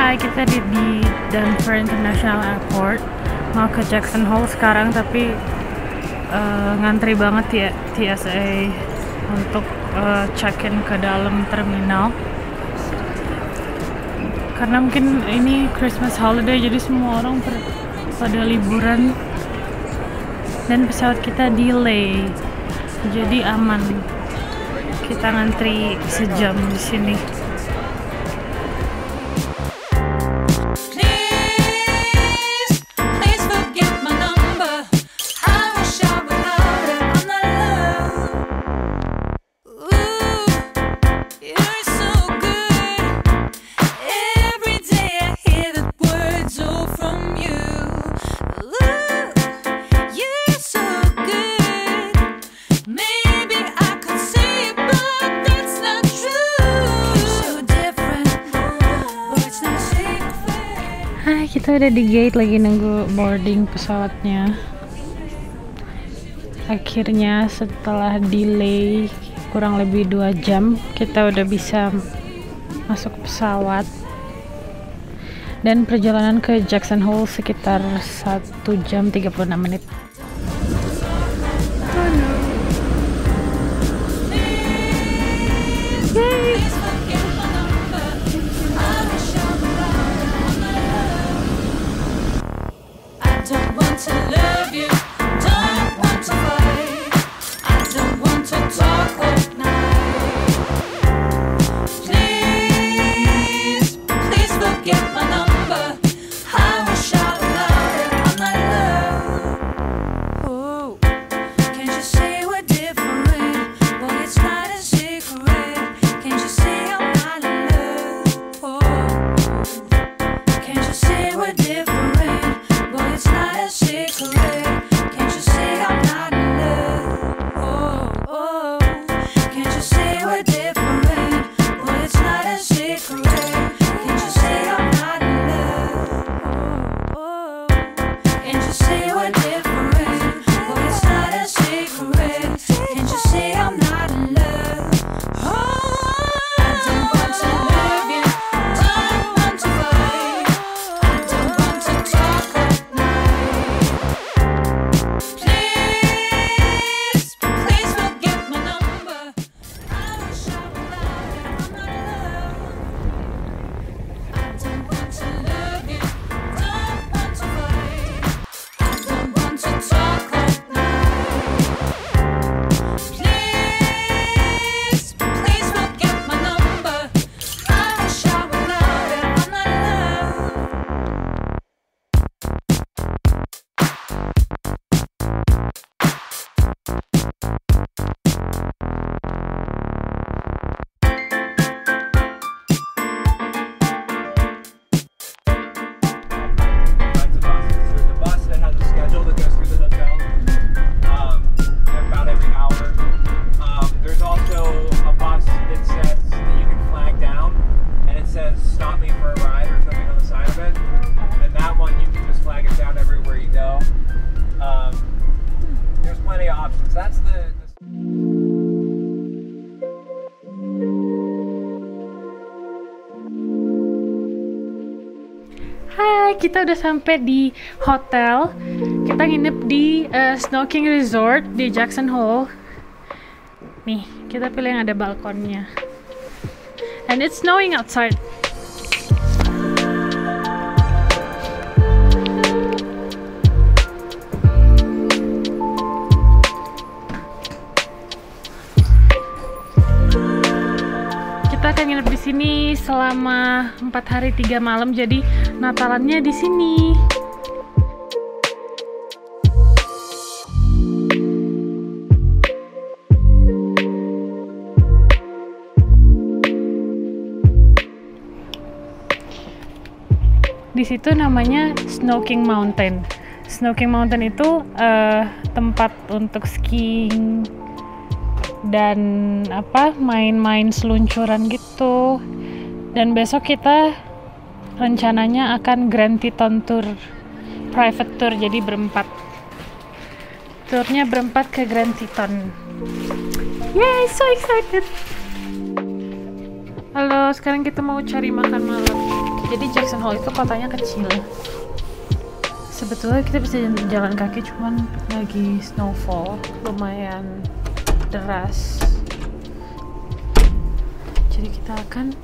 Hai, kita di Denver International Airport, mau ke Jackson Hole sekarang, tapi ngantri banget ya TSA untuk check-in ke dalam terminal. Karena mungkin ini Christmas holiday, jadi semua orang pada liburan dan pesawat kita delay, jadi aman. Kita ngantri sejam di sini. Kita udah di gate, lagi nunggu boarding pesawatnya. Akhirnya setelah delay kurang lebih 2 jam, kita udah bisa masuk pesawat. Dan perjalanan ke Jackson Hole sekitar 1 jam 36 menit. Hai, kita udah sampai di hotel. Kita nginep di Snow King Resort di Jackson Hole. Nih, kita pilih yang ada balkonnya. And it's snowing outside. Kita akan nginep di sini selama 4 hari 3 malam, jadi Natalannya di sini. Di situ namanya Snow King Mountain. Snow King Mountain itu tempat untuk skiing dan main-main seluncuran gitu. Dan besok kita rencananya akan Grand Teton Tour, private tour, jadi berempat. Turnya berempat ke Grand Teton. Yay, so excited. Halo, sekarang kita mau cari makan malam. Jadi Jackson Hole itu kotanya kecil. Sebetulnya kita bisa jalan kaki, cuman lagi snowfall, lumayan deras. Jadi kita akan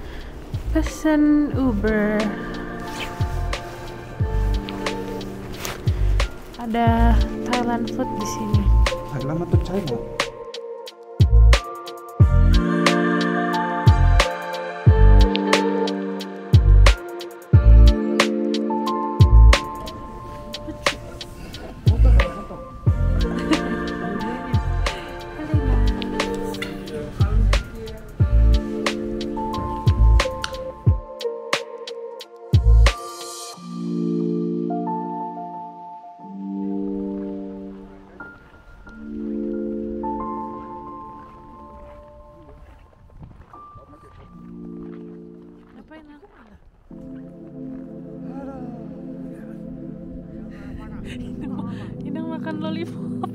pesen Uber. Ada Thailand food di sini. Alamat tuh China. Inang makan lollipop.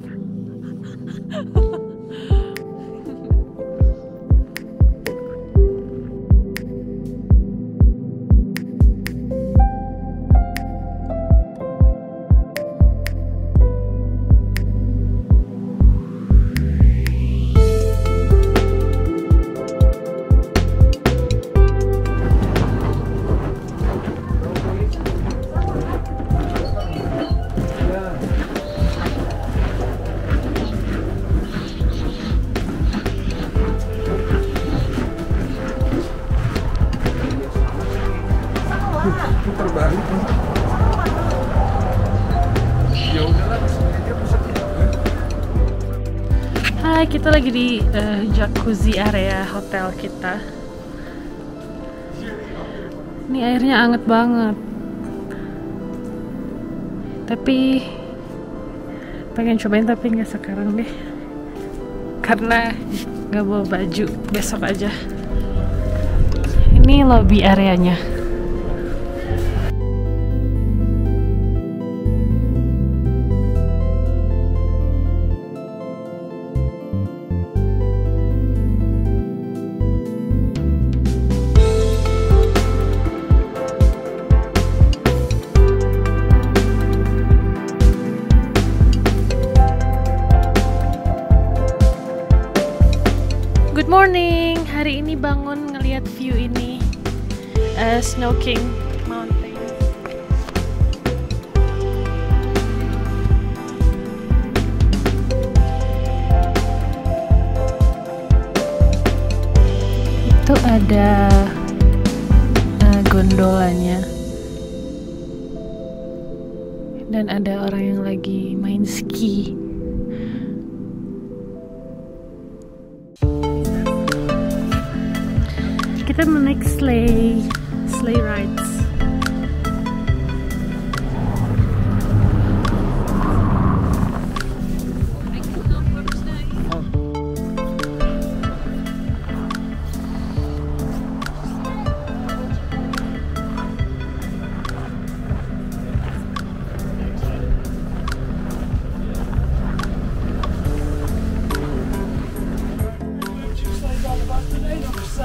Terbalik. Ya udahlah, dia pusatnya. Hai, kita lagi di jacuzzi area hotel kita. Ini airnya anget banget. Tapi pengen cobain, tapi nggak sekarang deh. Karena nggak bawa baju, besok aja. Ini lobby areanya. Good morning. Hari ini bangun ngelihat view ini, Snow King Mountain. Itu ada gondolanya dan ada orang yang lagi main ski. Kita menaik sleigh rides.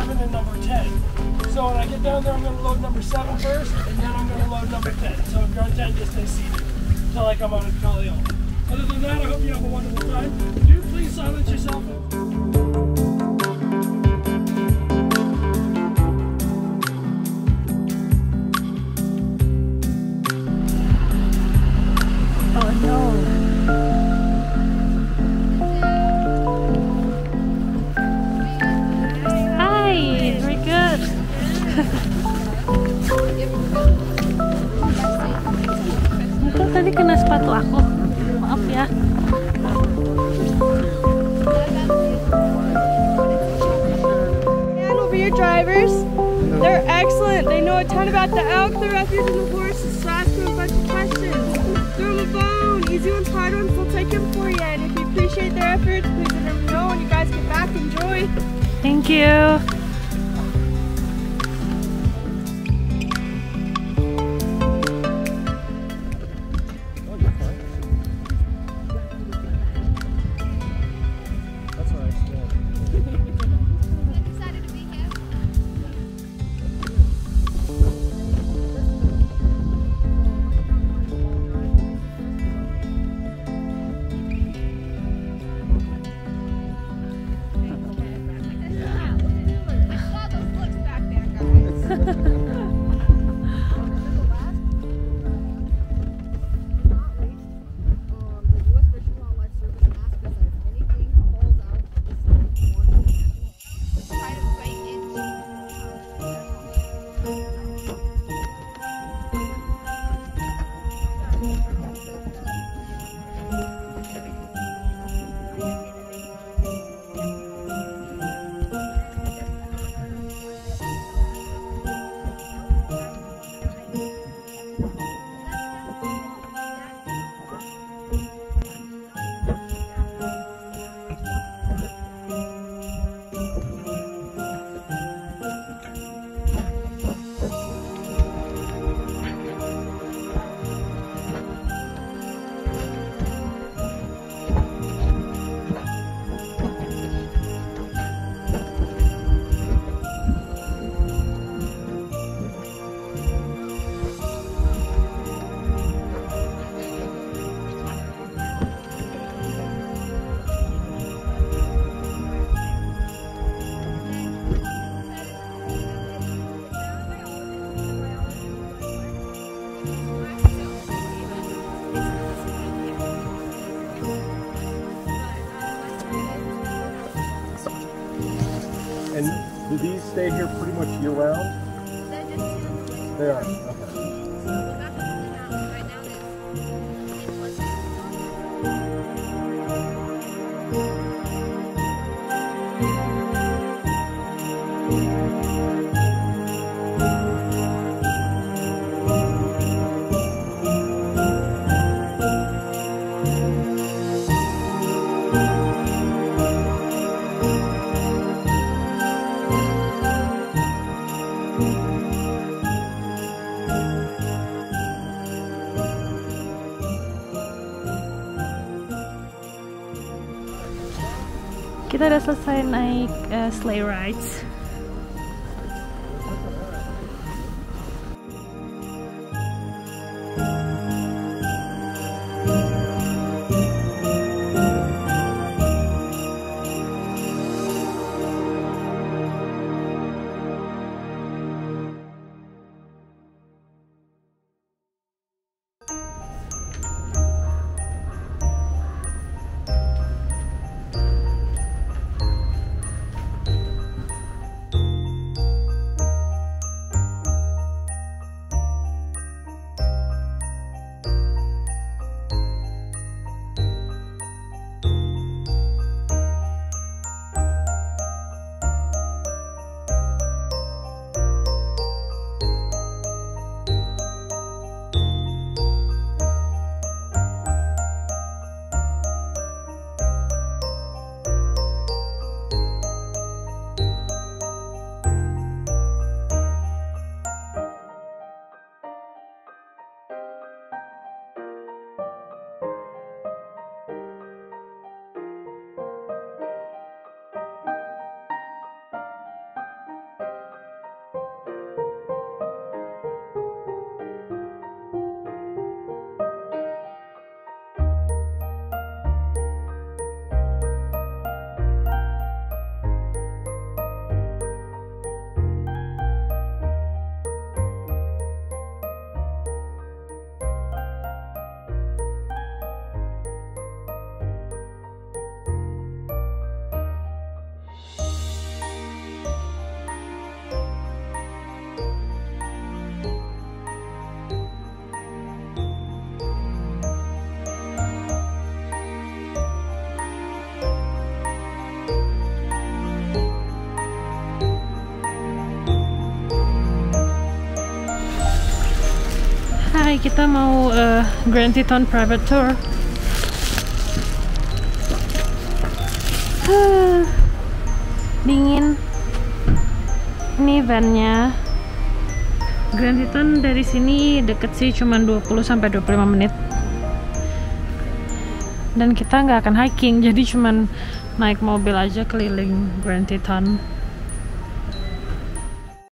And number 10. So when I get down there, I'm going to load number 7 first, and then I'm going to load number 10. So if you're on 10, just stay seated until I come out and call you. Other than that, I hope you have a wonderful time. Do please silence yourself. Oh no. Itu tadi kena sepatu aku. Maaf ya. Hand over your drivers. They're excellent. They know a ton about the elk, the refuge, and the horses. So ask them a bunch of questions. Throw them a bone. Easy ones, hard ones, we'll take them for you. And if you appreciate their efforts, please let them know when you guys get back. Enjoy. Thank you. Do these stay here pretty much year round? They are. Okay. Kita udah selesai naik sleigh rides. Hai, kita mau Grand Teton private tour. Dingin. Ini van-nya. Grand Teton dari sini deket sih, cuman 20-25 menit. Dan kita nggak akan hiking, jadi cuman naik mobil aja keliling Grand Teton.